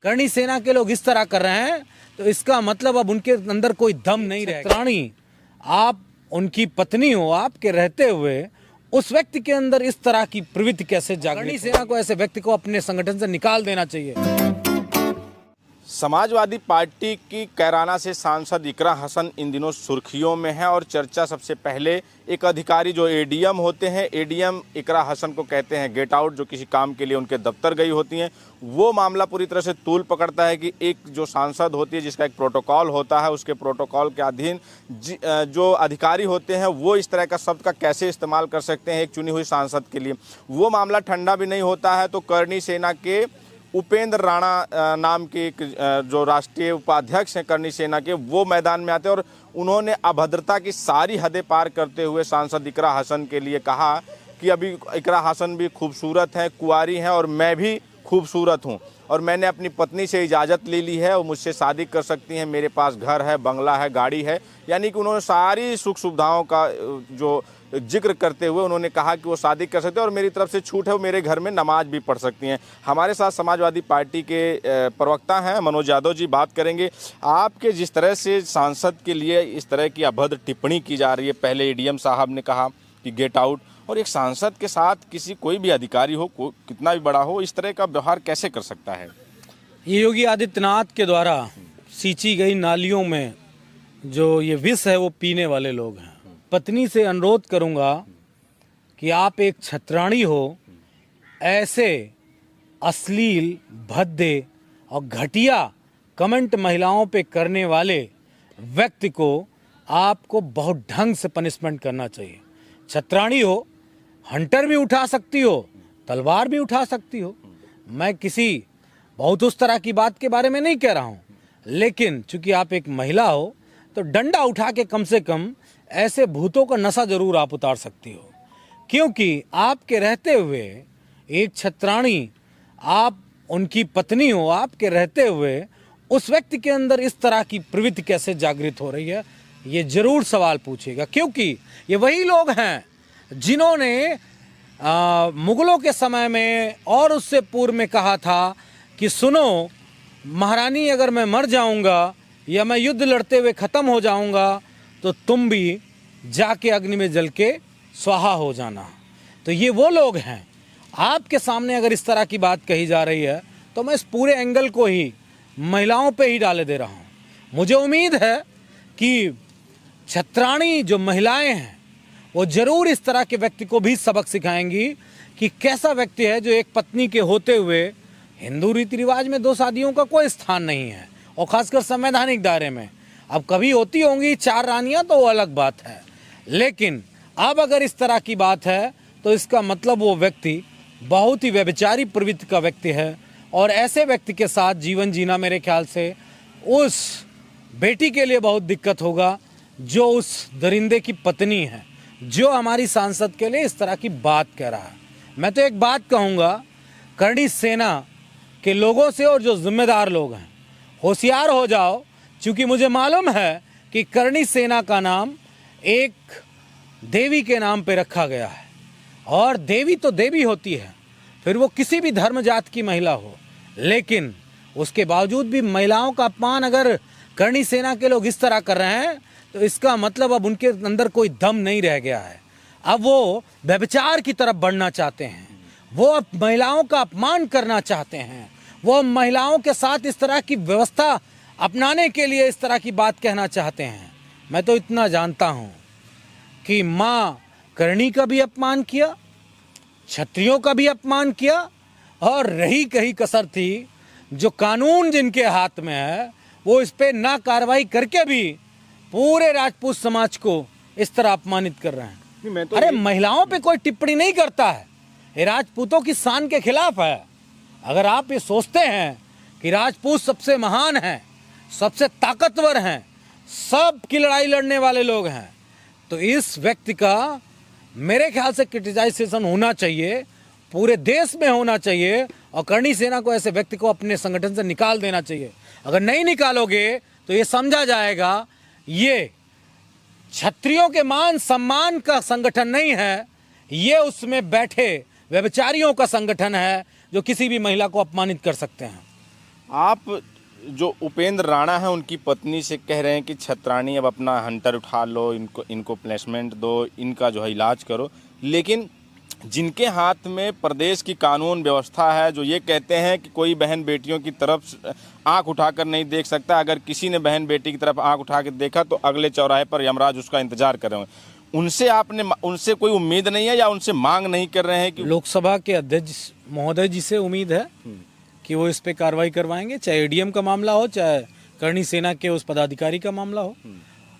करणी सेना के लोग इस तरह कर रहे हैं तो इसका मतलब अब उनके अंदर कोई दम नहीं रहेगा। रानी, आप उनकी पत्नी हो, आपके रहते हुए उस व्यक्ति के अंदर इस तरह की प्रवृत्ति कैसे जागृत? करणी सेना को ऐसे व्यक्ति को अपने संगठन से निकाल देना चाहिए। समाजवादी पार्टी की कैराना से सांसद इकरा हसन इन दिनों सुर्खियों में है और चर्चा सबसे पहले एक अधिकारी जो एडीएम होते हैं, एडीएम इकरा हसन को कहते हैं गेट आउट, जो किसी काम के लिए उनके दफ्तर गई होती हैं। वो मामला पूरी तरह से तूल पकड़ता है कि एक जो सांसद होती है जिसका एक प्रोटोकॉल होता है, उसके प्रोटोकॉल के अधीन जो अधिकारी होते हैं वो इस तरह का शब्द का कैसे इस्तेमाल कर सकते हैं एक चुनी हुई सांसद के लिए। वो मामला ठंडा भी नहीं होता है तो करणी सेना के उपेंद्र राणा नाम के एक जो राष्ट्रीय उपाध्यक्ष हैं करणी सेना के, वो मैदान में आते हैं और उन्होंने अभद्रता की सारी हदें पार करते हुए सांसद इकरा हसन के लिए कहा कि अभी इकरा हसन भी खूबसूरत हैं, कुंवारी हैं और मैं भी खूबसूरत हूं और मैंने अपनी पत्नी से इजाज़त ले ली है और मुझसे शादी कर सकती हैं, मेरे पास घर है, बंगला है, गाड़ी है। यानी कि उन्होंने सारी सुख सुविधाओं का जो जिक्र करते हुए उन्होंने कहा कि वो शादी कर सकते हैं और मेरी तरफ से छूट है, वो मेरे घर में नमाज भी पढ़ सकती हैं। हमारे साथ समाजवादी पार्टी के प्रवक्ता हैं मनोज यादव जी, बात करेंगे। आपके जिस तरह से सांसद के लिए इस तरह की अभद्र टिप्पणी की जा रही है, पहले एडीएम साहब ने कहा कि गेट आउट, और एक सांसद के साथ किसी कोई भी अधिकारी हो, कितना भी बड़ा हो, इस तरह का व्यवहार कैसे कर सकता है? ये योगी आदित्यनाथ के द्वारा सींची गई नालियों में जो ये विष है वो पीने वाले लोग हैं। पत्नी से अनुरोध करूंगा कि आप एक छत्राणी हो, ऐसे अश्लील, भद्दे और घटिया कमेंट महिलाओं पे करने वाले व्यक्ति को आपको बहुत ढंग से पनिशमेंट करना चाहिए। छत्राणी हो, हंटर भी उठा सकती हो, तलवार भी उठा सकती हो। मैं किसी बहुत उस तरह की बात के बारे में नहीं कह रहा हूं, लेकिन चूंकि आप एक महिला हो तो डंडा उठा के कम से कम ऐसे भूतों का नशा जरूर आप उतार सकती हो, क्योंकि आपके रहते हुए एक छत्राणी, आप उनकी पत्नी हो, आपके रहते हुए उस व्यक्ति के अंदर इस तरह की प्रवृत्ति कैसे जागृत हो रही है, ये जरूर सवाल पूछेगा। क्योंकि ये वही लोग हैं जिन्होंने मुगलों के समय में और उससे पूर्व में कहा था कि सुनो महारानी, अगर मैं मर जाऊंगा या मैं युद्ध लड़ते हुए खत्म हो जाऊंगा तो तुम भी जाके अग्नि में जल के स्वाहा हो जाना। तो ये वो लोग हैं। आपके सामने अगर इस तरह की बात कही जा रही है तो मैं इस पूरे एंगल को ही महिलाओं पे ही डाले दे रहा हूँ। मुझे उम्मीद है कि छत्राणी जो महिलाएं हैं वो जरूर इस तरह के व्यक्ति को भी सबक सिखाएंगी कि कैसा व्यक्ति है जो एक पत्नी के होते हुए, हिंदू रीति रिवाज में 2 शादियों का कोई स्थान नहीं है और खासकर संवैधानिक दायरे में। अब कभी होती होंगी 4 रानियां तो वो अलग बात है, लेकिन अब अगर इस तरह की बात है तो इसका मतलब वो व्यक्ति बहुत ही व्यभिचारी प्रवृत्ति का व्यक्ति है और ऐसे व्यक्ति के साथ जीवन जीना मेरे ख्याल से उस बेटी के लिए बहुत दिक्कत होगा जो उस दरिंदे की पत्नी है, जो हमारी सांसद के लिए इस तरह की बात कह रहा है। मैं तो एक बात कहूँगा, करणी सेना के लोगों से और जो जिम्मेदार लोग हैं, होशियार हो जाओ, क्योंकि मुझे मालूम है कि करणी सेना का नाम एक देवी के नाम पे रखा गया है और देवी तो देवी होती है, फिर वो किसी भी धर्म जात की महिला हो, लेकिन उसके बावजूद भी महिलाओं का अपमान अगर करणी सेना के लोग इस तरह कर रहे हैं तो इसका मतलब अब उनके अंदर कोई दम नहीं रह गया है। अब वो व्यभिचार की तरफ बढ़ना चाहते हैं, वो अब महिलाओं का अपमान करना चाहते हैं, वो महिलाओं के साथ इस तरह की व्यवस्था अपनाने के लिए इस तरह की बात कहना चाहते हैं। मैं तो इतना जानता हूं कि माँ करणी का भी अपमान किया, क्षत्रियों का भी अपमान किया और रही कहीं कसर थी जो कानून जिनके हाथ में है वो इस पे ना कार्रवाई करके भी पूरे राजपूत समाज को इस तरह अपमानित कर रहे हैं। तो अरे महिलाओं पे कोई टिप्पणी नहीं करता है, ये राजपूतों की शान के खिलाफ है। अगर आप ये सोचते हैं कि राजपूत सबसे महान हैं, सबसे ताकतवर हैं, सब की लड़ाई लड़ने वाले लोग हैं, तो इस व्यक्ति का मेरे ख्याल से क्रिटिसाइजेशन होना चाहिए, पूरे देश में होना चाहिए और करणी सेना को ऐसे व्यक्ति को अपने संगठन से निकाल देना चाहिए। अगर नहीं निकालोगे तो ये समझा जाएगा ये क्षत्रियों के मान सम्मान का संगठन नहीं है, ये उसमें बैठे व्यभिचारियों का संगठन है जो किसी भी महिला को अपमानित कर सकते हैं। आप जो उपेंद्र राणा है उनकी पत्नी से कह रहे हैं कि छतरानी अब अपना हंटर उठा लो, इनको प्लेसमेंट दो, इनका जो है इलाज करो, लेकिन जिनके हाथ में प्रदेश की कानून व्यवस्था है, जो ये कहते हैं कि कोई बहन बेटियों की तरफ आंख उठाकर नहीं देख सकता, अगर किसी ने बहन बेटी की तरफ आंख उठा के देखा तो अगले चौराहे पर यमराज उसका इंतजार कर रहे हैं, उनसे कोई उम्मीद नहीं है या उनसे मांग नहीं कर रहे हैं कि लोकसभा के अध्यक्ष महोदय जी से उम्मीद है कि वो इस पे कार्रवाई करवाएंगे, चाहे एडीएम का मामला हो, चाहे करणी सेना के उस पदाधिकारी का मामला हो।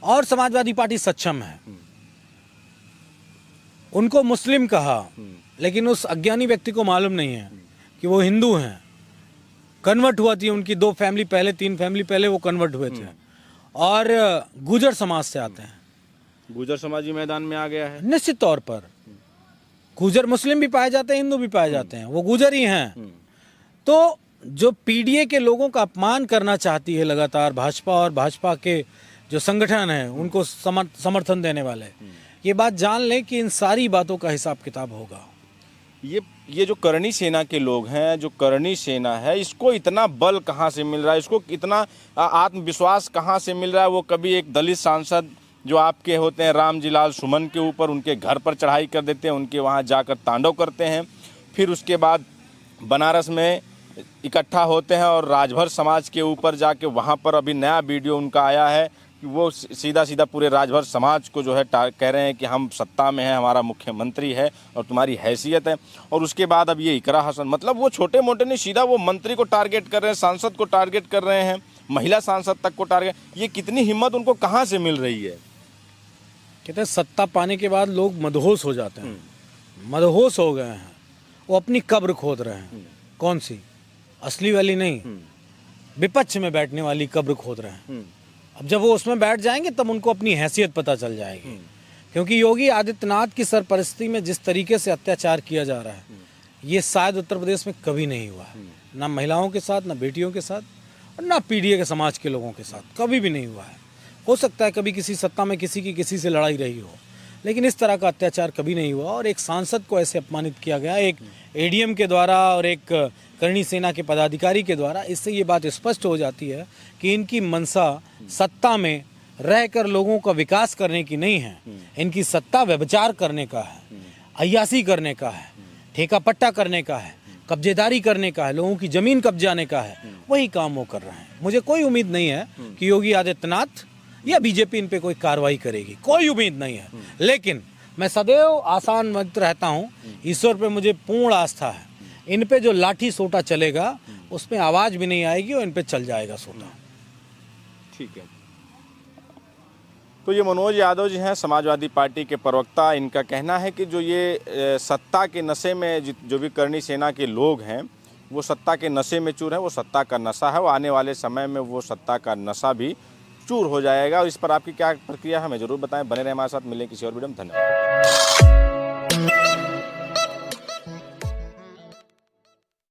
और समाजवादी पार्टी सक्षम है। उनको मुस्लिम कहा, लेकिन उस अज्ञानी व्यक्ति को मालूम नहीं है कि वो हिंदू हैं। कन्वर्ट हुआ थी उनकी 2 फैमिली पहले, 3 फैमिली पहले वो कन्वर्ट हुए थे और गुजर समाज से आते हैं। गुजर समाजी मैदान में आ गया है। निश्चित तौर पर गुजर मुस्लिम भी पाए जाते हैं, हिंदू भी पाए जाते हैं, वो गुजर ही हैं। तो जो पीडीए के लोगों का अपमान करना चाहती है लगातार भाजपा, और भाजपा के जो संगठन है उनको समर्थन देने वाले, ये बात जान लें कि इन सारी बातों का हिसाब किताब होगा। ये जो करणी सेना के लोग हैं, जो करणी सेना है, इसको इतना बल कहाँ से मिल रहा है, इसको इतना आत्मविश्वास कहाँ से मिल रहा है? वो कभी एक दलित सांसद जो आपके होते हैं रामजीलाल सुमन के ऊपर, उनके घर पर चढ़ाई कर देते हैं, उनके वहाँ जाकर तांडव करते हैं, फिर उसके बाद बनारस में इकट्ठा होते हैं और राजभर समाज के ऊपर जाके वहाँ पर अभी नया वीडियो उनका आया है कि वो सीधा सीधा पूरे राजभर समाज को जो है कह रहे हैं कि हम सत्ता में हैं, हमारा मुख्यमंत्री है और तुम्हारी हैसियत है। और उसके बाद अब ये इकरा हसन, मतलब वो छोटे मोटे नहीं, सीधा वो मंत्री को टारगेट कर रहे हैं, सांसद को टारगेट कर रहे हैं, महिला सांसद तक को टारगेट। ये कितनी हिम्मत उनको कहाँ से मिल रही है? कहते हैं सत्ता पाने के बाद लोग मदहोश हो जाते हैं। मदहोश हो गए हैं, वो अपनी कब्र खोद रहे हैं। कौन सी? असली वाली नहीं, विपक्ष में बैठने वाली कब्र खोद रहे हैं। अब जब वो उसमें बैठ जाएंगे तब उनको अपनी हैसियत पता चल जाएगी। क्योंकि योगी आदित्यनाथ की सरपरस्ती में जिस तरीके से अत्याचार किया जा रहा है, ये शायद उत्तर प्रदेश में कभी नहीं हुआ है। ना महिलाओं के साथ, ना बेटियों के साथ, और ना पीडीए के समाज के लोगों के साथ कभी भी नहीं हुआ है। हो सकता है कभी किसी सत्ता में किसी से लड़ाई रही हो, लेकिन इस तरह का अत्याचार कभी नहीं हुआ। और एक सांसद को ऐसे अपमानित किया गया, एक एडीएम के द्वारा और एक करणी सेना के पदाधिकारी के द्वारा। इससे ये बात स्पष्ट हो जाती है कि इनकी मंशा सत्ता में रहकर लोगों का विकास करने की नहीं है। इनकी सत्ता व्यभिचार करने का है, अय्यासी करने का है, ठेका पट्टा करने का है, कब्जेदारी करने का है, लोगों की जमीन कब्जाने का है। वही काम वो कर रहे हैं। मुझे कोई उम्मीद नहीं है कि योगी आदित्यनाथ या बीजेपी इन पे कोई कार्रवाई करेगी, कोई उम्मीद नहीं है। लेकिन मैं सदैव आशान्वित रहता हूँ, ईश्वर पे मुझे पूर्ण आस्था है। इन पे जो लाठी सोटा चलेगा उसमें आवाज भी नहीं आएगी और इन पे चल जाएगा सोटा। ठीक है। तो ये मनोज यादव जी हैं, समाजवादी पार्टी के प्रवक्ता। इनका कहना है कि जो ये सत्ता के नशे में जो भी करणी सेना के लोग हैं, वो सत्ता के नशे में चूर हैं। वो सत्ता का नशा है, वो आने वाले समय में वो सत्ता का नशा भी चूर हो जाएगा। और इस पर आपकी क्या प्रक्रिया है हमें जरूर बताएं। बने रहें हमारे साथ, मिलें किसी और वीडियो में। धन्यवाद।